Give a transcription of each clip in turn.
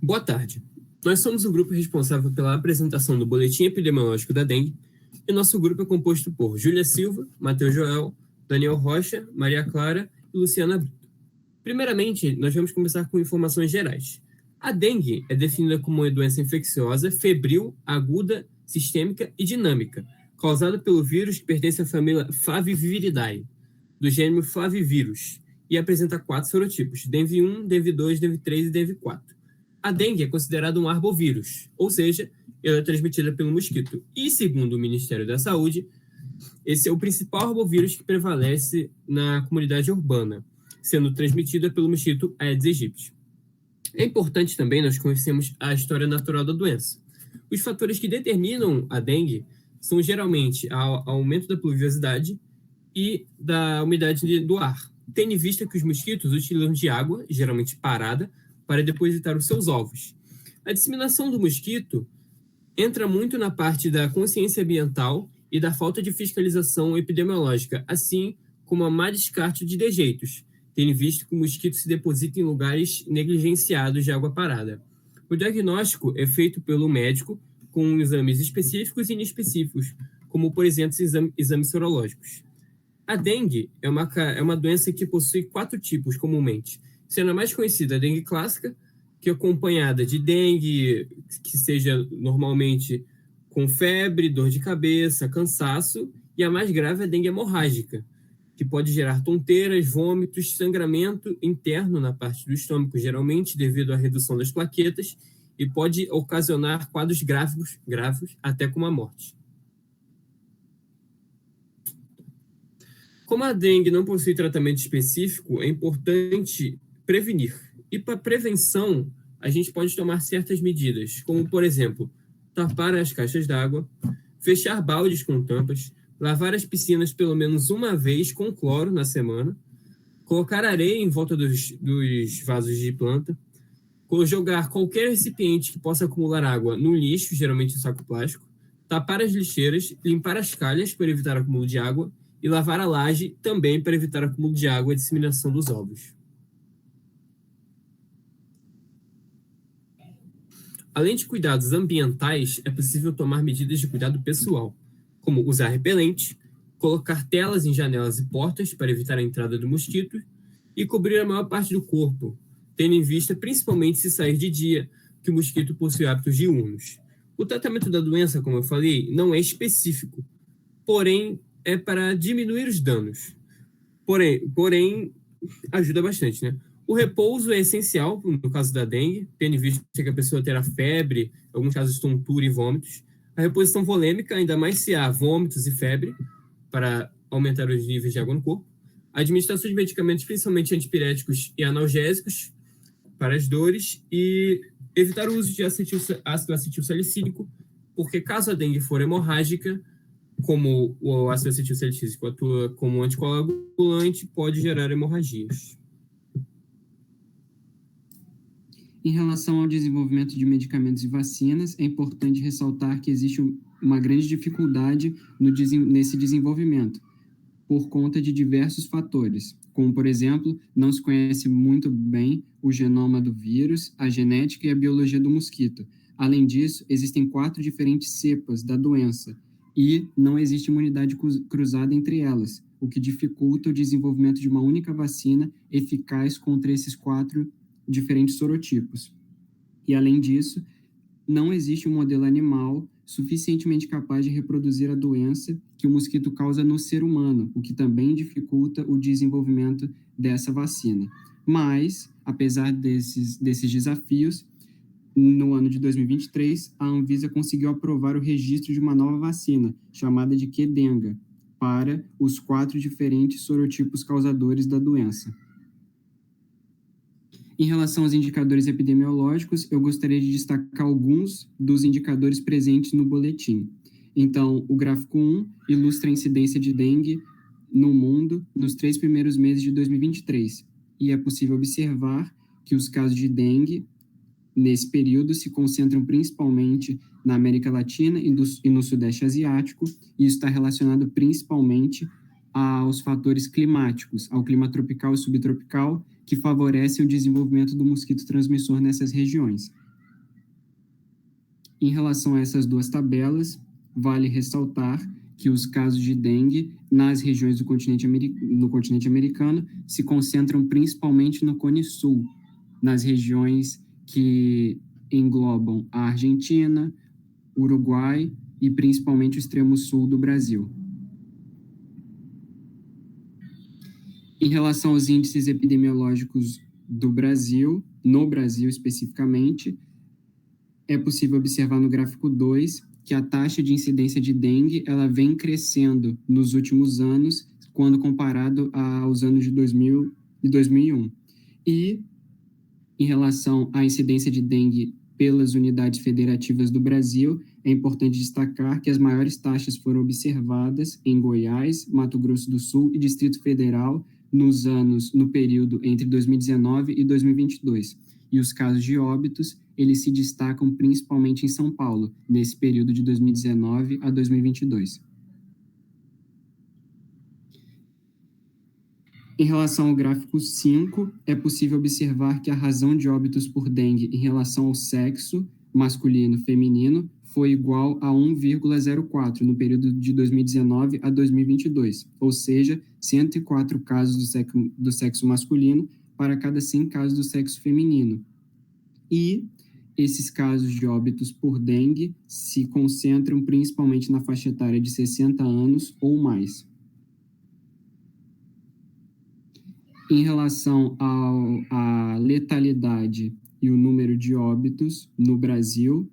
Boa tarde. Nós somos o grupo responsável pela apresentação do boletim epidemiológico da dengue e nosso grupo é composto por Júlia Silva, Matheus Joel, Daniel Rocha, Maria Clara e Luciana Brito. Primeiramente, nós vamos começar com informações gerais. A dengue é definida como uma doença infecciosa, febril, aguda, sistêmica e dinâmica, causada pelo vírus que pertence à família Flaviviridae, do gênero Flavivírus, e apresenta 4 serotipos, DENV1, DENV2, DENV3 e DENV4. A dengue é considerada um arbovírus, ou seja, ela é transmitida pelo mosquito. E, segundo o Ministério da Saúde, esse é o principal arbovírus que prevalece na comunidade urbana, sendo transmitida pelo mosquito Aedes aegypti. É importante também nós conhecermos a história natural da doença. Os fatores que determinam a dengue são geralmente o aumento da pluviosidade e da umidade do ar, tendo em vista que os mosquitos utilizam de água, geralmente parada, para depositar os seus ovos. A disseminação do mosquito entra muito na parte da consciência ambiental e da falta de fiscalização epidemiológica, assim como a má descarte de dejeitos, tendo visto que o mosquito se deposita em lugares negligenciados de água parada. O diagnóstico é feito pelo médico com exames específicos e inespecíficos, como, por exemplo, exames sorológicos. A dengue é uma doença que possui 4 tipos comumente, sendo a mais conhecida a dengue clássica, que é acompanhada de dengue, que seja normalmente com febre, dor de cabeça, cansaço, e a mais grave é a dengue hemorrágica, que pode gerar tonteiras, vômitos, sangramento interno na parte do estômago, geralmente devido à redução das plaquetas, e pode ocasionar quadros graves até com a morte. Como a dengue não possui tratamento específico, é importante prevenir. E para prevenção, a gente pode tomar certas medidas, como, por exemplo, tapar as caixas d'água, fechar baldes com tampas, lavar as piscinas pelo menos uma vez com cloro na semana, colocar areia em volta dos vasos de planta, jogar qualquer recipiente que possa acumular água no lixo, geralmente em saco plástico, tapar as lixeiras, limpar as calhas para evitar acúmulo de água e lavar a laje também para evitar acúmulo de água e disseminação dos ovos. Além de cuidados ambientais, é possível tomar medidas de cuidado pessoal, como usar repelente, colocar telas em janelas e portas para evitar a entrada do mosquito e cobrir a maior parte do corpo, tendo em vista principalmente se sair de dia, que o mosquito possui hábitos diurnos. O tratamento da doença, como eu falei, não é específico, porém é para diminuir os danos. Porém, ajuda bastante, né? O repouso é essencial no caso da dengue, tendo em vista que a pessoa terá febre, em alguns casos tontura e vômitos. A reposição volêmica, ainda mais se há vômitos e febre, para aumentar os níveis de água no corpo. A administração de medicamentos, principalmente antipiréticos e analgésicos, para as dores, e evitar o uso de ácido acetilsalicílico, porque caso a dengue for hemorrágica, como o ácido acetilsalicílico atua como anticoagulante, pode gerar hemorragias. Em relação ao desenvolvimento de medicamentos e vacinas, é importante ressaltar que existe uma grande dificuldade nesse desenvolvimento, por conta de diversos fatores, como, por exemplo, não se conhece muito bem o genoma do vírus, a genética e a biologia do mosquito. Além disso, existem 4 diferentes cepas da doença e não existe imunidade cruzada entre elas, o que dificulta o desenvolvimento de uma única vacina eficaz contra esses 4 diferentes sorotipos. E, além disso, não existe um modelo animal suficientemente capaz de reproduzir a doença que o mosquito causa no ser humano, o que também dificulta o desenvolvimento dessa vacina. Mas, apesar desses desafios, no ano de 2023, a Anvisa conseguiu aprovar o registro de uma nova vacina, chamada de Qdenga, para os 4 diferentes sorotipos causadores da doença. Em relação aos indicadores epidemiológicos, eu gostaria de destacar alguns dos indicadores presentes no boletim. Então, o gráfico 1 ilustra a incidência de dengue no mundo nos 3 primeiros meses de 2023, e é possível observar que os casos de dengue, nesse período, se concentram principalmente na América Latina e no Sudeste Asiático, e isso está relacionado principalmente aos fatores climáticos, ao clima tropical e subtropical, que favorecem o desenvolvimento do mosquito transmissor nessas regiões. Em relação a essas duas tabelas, vale ressaltar que os casos de dengue nas regiões do no continente americano se concentram principalmente no Cone Sul, nas regiões que englobam a Argentina, Uruguai e principalmente o extremo sul do Brasil. Em relação aos índices epidemiológicos do Brasil, no Brasil especificamente, é possível observar no gráfico 2 que a taxa de incidência de dengue ela vem crescendo nos últimos anos, quando comparado aos anos de 2000 e 2001. E, em relação à incidência de dengue pelas unidades federativas do Brasil, é importante destacar que as maiores taxas foram observadas em Goiás, Mato Grosso do Sul e Distrito Federal no período entre 2019 e 2022. E os casos de óbitos, eles se destacam principalmente em São Paulo, nesse período de 2019 a 2022. Em relação ao gráfico 5, é possível observar que a razão de óbitos por dengue em relação ao sexo masculino e feminino foi igual a 1,04 no período de 2019 a 2022, ou seja, 104 casos do sexo masculino para cada 100 casos do sexo feminino. E esses casos de óbitos por dengue se concentram principalmente na faixa etária de 60 anos ou mais. Em relação à letalidade e o número de óbitos no Brasil,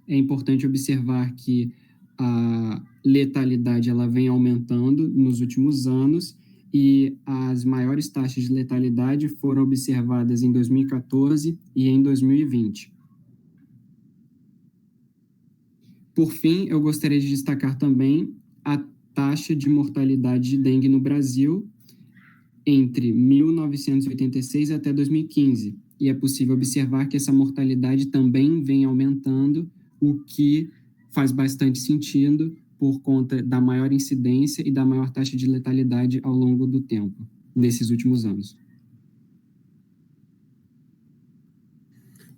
é importante observar que a letalidade ela vem aumentando nos últimos anos e as maiores taxas de letalidade foram observadas em 2014 e em 2020. Por fim, eu gostaria de destacar também a taxa de mortalidade de dengue no Brasil entre 1986 até 2015, e é possível observar que essa mortalidade também vem aumentando, o que faz bastante sentido por conta da maior incidência e da maior taxa de letalidade ao longo do tempo, nesses últimos anos.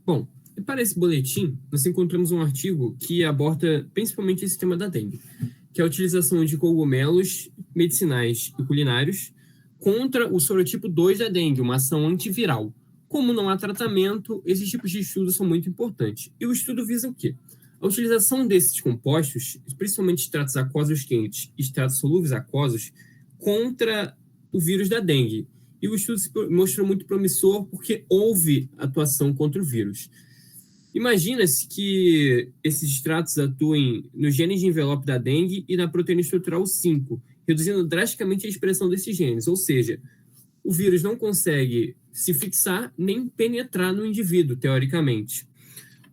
Bom, para esse boletim, nós encontramos um artigo que aborda principalmente esse tema da dengue, que é a utilização de cogumelos medicinais e culinários contra o sorotipo 2 da dengue, uma ação antiviral. Como não há tratamento, esses tipos de estudos são muito importantes. E o estudo visa o quê? A utilização desses compostos, principalmente extratos aquosos quentes e extratos solúveis aquosos, contra o vírus da dengue. E o estudo se mostrou muito promissor porque houve atuação contra o vírus. Imagina-se que esses extratos atuem nos genes de envelope da dengue e na proteína estrutural 5, reduzindo drasticamente a expressão desses genes, ou seja, o vírus não consegue se fixar nem penetrar no indivíduo, teoricamente.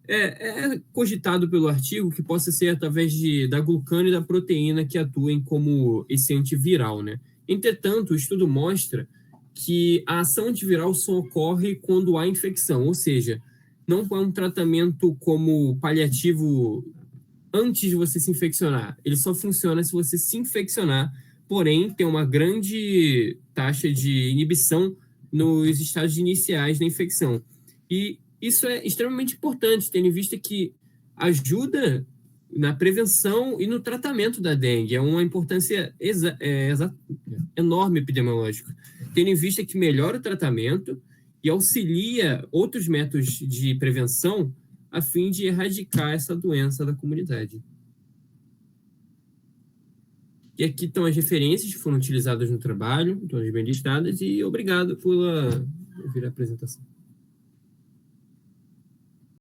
É cogitado pelo artigo que possa ser através da glucana e da proteína que atuem como esse antiviral, né? Entretanto, o estudo mostra que a ação antiviral só ocorre quando há infecção, ou seja, não é um tratamento como paliativo antes de você se infeccionar. Ele só funciona se você se infeccionar, porém tem uma grande taxa de inibição nos estágios iniciais da infecção. E isso é extremamente importante, tendo em vista que ajuda na prevenção e no tratamento da dengue. É uma importância enorme epidemiológica, tendo em vista que melhora o tratamento e auxilia outros métodos de prevenção a fim de erradicar essa doença da comunidade. E aqui estão as referências que foram utilizadas no trabalho, todas bem listadas, e obrigado por ouvir a apresentação.